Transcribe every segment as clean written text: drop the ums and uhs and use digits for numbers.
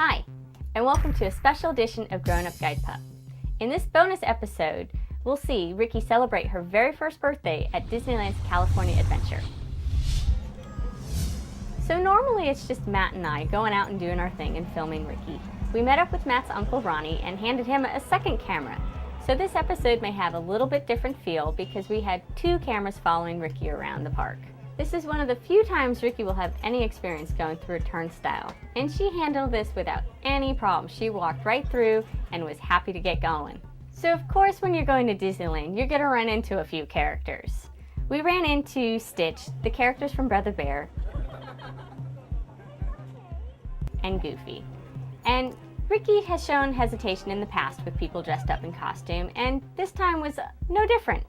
Hi, and welcome to a special edition of Grown Up Guide Pup. In this bonus episode, we'll see Ricki celebrate her very first birthday at Disneyland's California Adventure. So normally it's just Matt and I going out and doing our thing and filming Ricki. We met up with Matt's Uncle Ronnie and handed him a second camera. So this episode may have a little bit different feel because we had two cameras following Ricki around the park. This is one of the few times Ricki will have any experience going through a turnstile, and she handled this without any problem. She walked right through and was happy to get going. So of course when you're going to Disneyland, you're going to run into a few characters. We ran into Stitch, the characters from Brother Bear, and Goofy. And Ricki has shown hesitation in the past with people dressed up in costume, and this time was no different.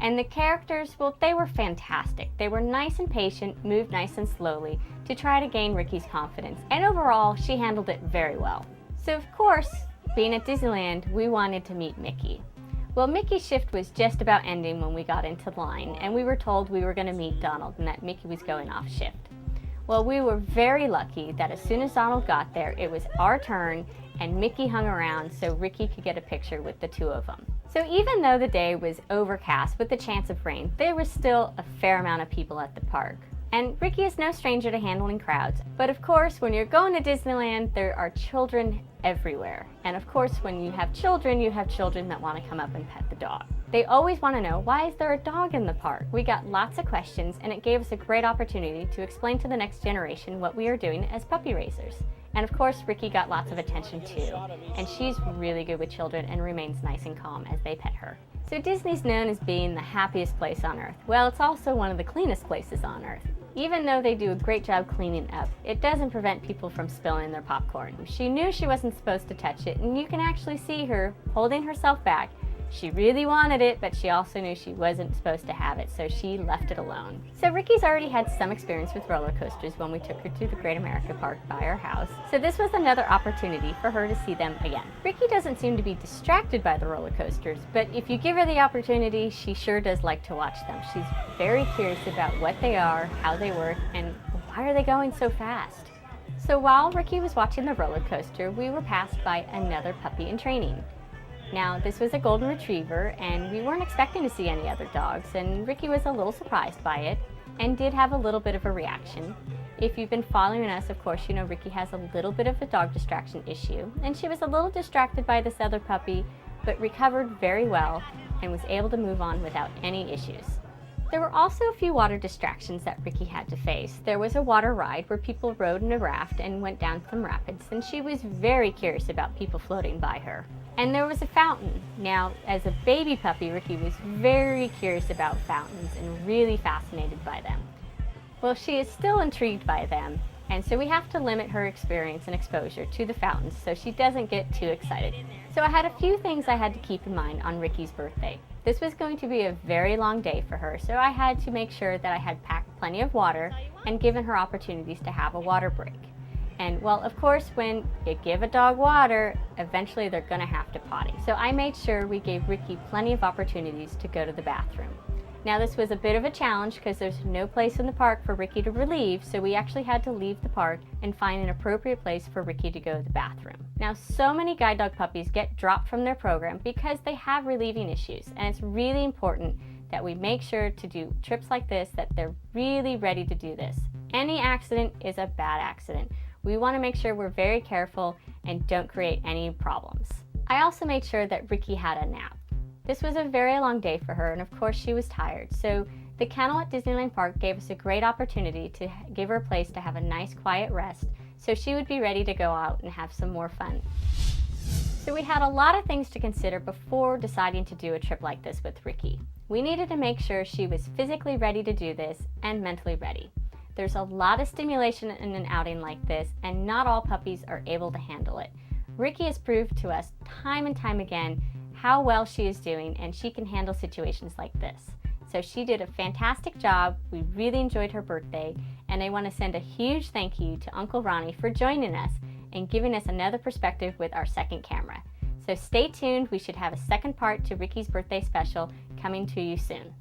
And the characters, well, they were fantastic. They were nice and patient, moved nice and slowly to try to gain Ricki's confidence. And overall, she handled it very well. So of course, being at Disneyland, we wanted to meet Mickey. Well, Mickey's shift was just about ending when we got into line, and we were told we were going to meet Donald and that Mickey was going off shift. Well, we were very lucky that as soon as Donald got there, it was our turn, and Mickey hung around so Ricki could get a picture with the two of them. So even though the day was overcast with the chance of rain, there was still a fair amount of people at the park. And Ricki is no stranger to handling crowds, but of course when you're going to Disneyland, there are children everywhere. And of course when you have children that want to come up and pet the dog. They always want to know, why is there a dog in the park? We got lots of questions, and it gave us a great opportunity to explain to the next generation what we are doing as puppy raisers. And of course, Ricki got lots of attention too, and she's really good with children and remains nice and calm as they pet her. So Disney's known as being the happiest place on earth. Well, it's also one of the cleanest places on earth. Even though they do a great job cleaning up, it doesn't prevent people from spilling their popcorn. She knew she wasn't supposed to touch it, and you can actually see her holding herself back. She really wanted it, but she also knew she wasn't supposed to have it, so she left it alone. So Ricki's already had some experience with roller coasters when we took her to the Great America Park by our house, so this was another opportunity for her to see them again. Ricki doesn't seem to be distracted by the roller coasters, but if you give her the opportunity, she sure does like to watch them. She's very curious about what they are, how they work, and why are they going so fast? So while Ricki was watching the roller coaster, we were passed by another puppy in training. Now, this was a golden retriever, and we weren't expecting to see any other dogs, and Ricki was a little surprised by it, and did have a little bit of a reaction. If you've been following us, of course, you know Ricki has a little bit of a dog distraction issue, and she was a little distracted by this other puppy, but recovered very well, and was able to move on without any issues. There were also a few water distractions that Ricki had to face. There was a water ride where people rode in a raft and went down some rapids, and she was very curious about people floating by her. And there was a fountain. Now, as a baby puppy, Ricki was very curious about fountains and really fascinated by them. Well, she is still intrigued by them, and so we have to limit her experience and exposure to the fountains so she doesn't get too excited. So I had a few things I had to keep in mind on Ricki's birthday. This was going to be a very long day for her, so I had to make sure that I had packed plenty of water and given her opportunities to have a water break. And well, of course, when you give a dog water, eventually they're gonna have to potty. So I made sure we gave Ricki plenty of opportunities to go to the bathroom. Now this was a bit of a challenge because there's no place in the park for Ricki to relieve, so we actually had to leave the park and find an appropriate place for Ricki to go to the bathroom. Now so many guide dog puppies get dropped from their program because they have relieving issues, and it's really important that we make sure to do trips like this that they're really ready to do this. Any accident is a bad accident. We want to make sure we're very careful and don't create any problems. I also made sure that Ricki had a nap. This was a very long day for her, and of course she was tired, so the kennel at Disneyland Park gave us a great opportunity to give her a place to have a nice quiet rest so she would be ready to go out and have some more fun. So we had a lot of things to consider before deciding to do a trip like this with Ricki. We needed to make sure she was physically ready to do this and mentally ready. There's a lot of stimulation in an outing like this, and not all puppies are able to handle it. Ricki has proved to us time and time again how well she is doing, and she can handle situations like this. So she did a fantastic job. We really enjoyed her birthday, and I want to send a huge thank you to Uncle Ronnie for joining us and giving us another perspective with our second camera. So stay tuned, we should have a second part to Ricki's birthday special coming to you soon.